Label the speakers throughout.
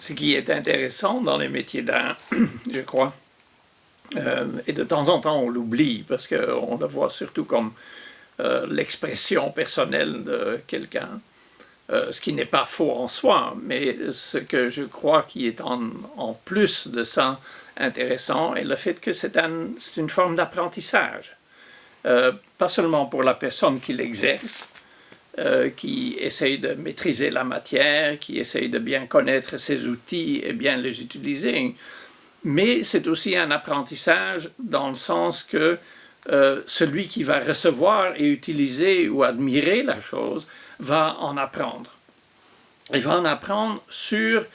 Speaker 1: Ce qui est intéressant dans les métiers d'art, je crois, et de temps en temps on l'oublie parce qu'on le voit surtout comme l'expression personnelle de quelqu'un, ce qui n'est pas faux en soi, mais ce que je crois qui est en plus de ça intéressant est le fait que c'est une forme d'apprentissage, pas seulement pour la personne qui l'exerce, qui essaye de maîtriser la matière, qui essaye de bien connaître ses outils et bien les utiliser, mais c'est aussi un apprentissage dans le sens que celui qui va recevoir et utiliser ou admirer la chose va en apprendre. Il va en apprendre sur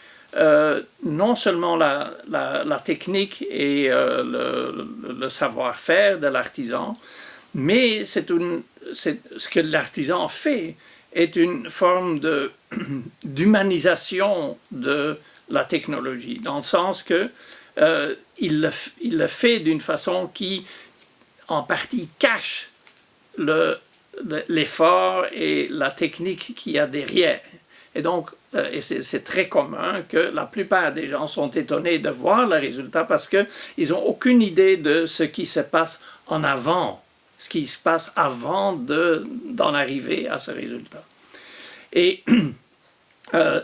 Speaker 1: non seulement la technique et le savoir-faire de l'artisan, mais ce que l'artisan fait est une forme d'humanisation de la technologie, dans le sens que il le fait d'une façon qui, en partie, cache l'effort et la technique qu'il y a derrière. Et donc, et c'est très commun que la plupart des gens sont étonnés de voir le résultat parce qu'ils n'ont aucune idée de ce qui se passe en avant, ce qui se passe avant d'en arriver à ce résultat. Et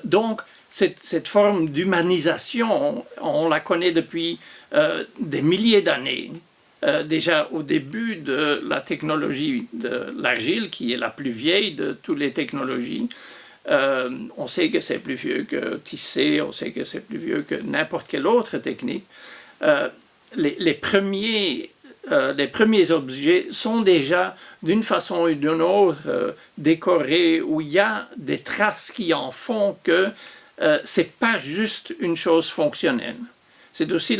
Speaker 1: donc, cette forme d'humanisation, on la connaît depuis des milliers d'années. Déjà au début de la technologie de l'argile, qui est la plus vieille de toutes les technologies, on sait que c'est plus vieux que tisser, on sait que c'est plus vieux que n'importe quelle autre technique. Les premiers objets sont déjà, d'une façon ou d'une autre, décorés, où il y a des traces qui en font que ce n'est pas juste une chose fonctionnelle. C'est aussi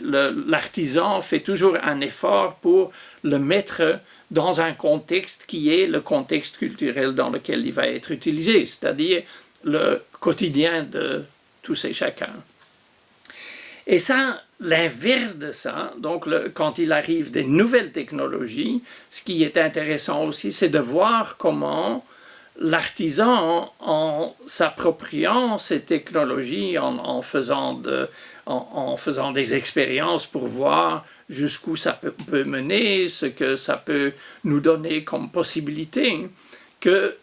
Speaker 1: l'artisan fait toujours un effort pour le mettre dans un contexte qui est le contexte culturel dans lequel il va être utilisé, c'est-à-dire le quotidien de tous et chacun. Et ça, l'inverse de ça, donc quand il arrive des nouvelles technologies, ce qui est intéressant aussi, c'est de voir comment l'artisan, en s'appropriant ces technologies, en faisant des expériences pour voir jusqu'où ça peut mener, ce que ça peut nous donner comme possibilité, que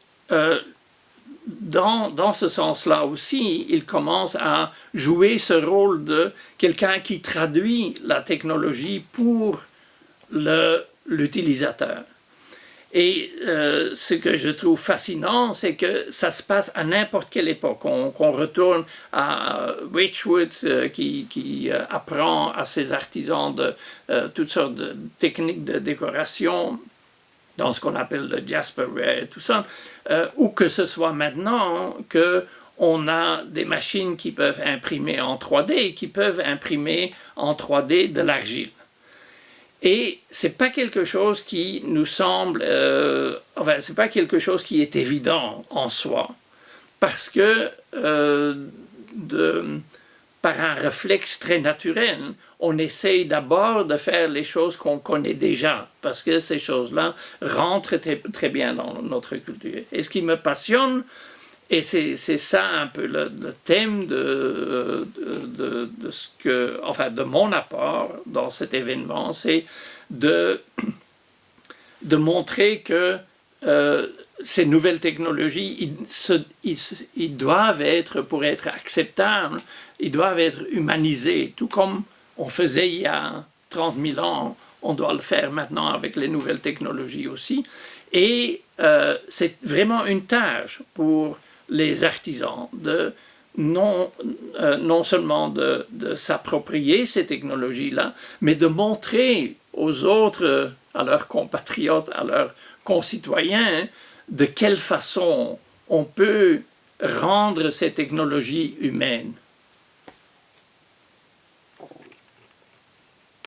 Speaker 1: dans ce sens-là aussi, il commence à jouer ce rôle de quelqu'un qui traduit la technologie pour l'utilisateur. Et ce que je trouve fascinant, c'est que ça se passe à n'importe quelle époque. Qu'on retourne à Wedgwood qui apprend à ses artisans toutes sortes de techniques de décoration dans ce qu'on appelle le Jasper Ware et tout ça, ou que ce soit maintenant qu'on a des machines qui peuvent imprimer en 3D, qui peuvent imprimer en 3D de l'argile. Et ce n'est pas quelque chose qui nous semble, c'est pas quelque chose qui est évident en soi, parce que par un réflexe très naturel, on essaye d'abord de faire les choses qu'on connaît déjà, parce que ces choses-là rentrent très bien dans notre culture. Et ce qui me passionne, et c'est ça un peu le thème de mon apport dans cet événement, c'est de montrer que ces nouvelles technologies, ils doivent être, pour être acceptables, ils doivent être humanisés, tout comme on faisait il y a 30 000 ans, on doit le faire maintenant avec les nouvelles technologies aussi. Et c'est vraiment une tâche pour les artisans de non seulement de s'approprier ces technologies-là, mais de montrer aux autres, à leurs compatriotes, à leurs concitoyens, de quelle façon on peut rendre ces technologies humaines.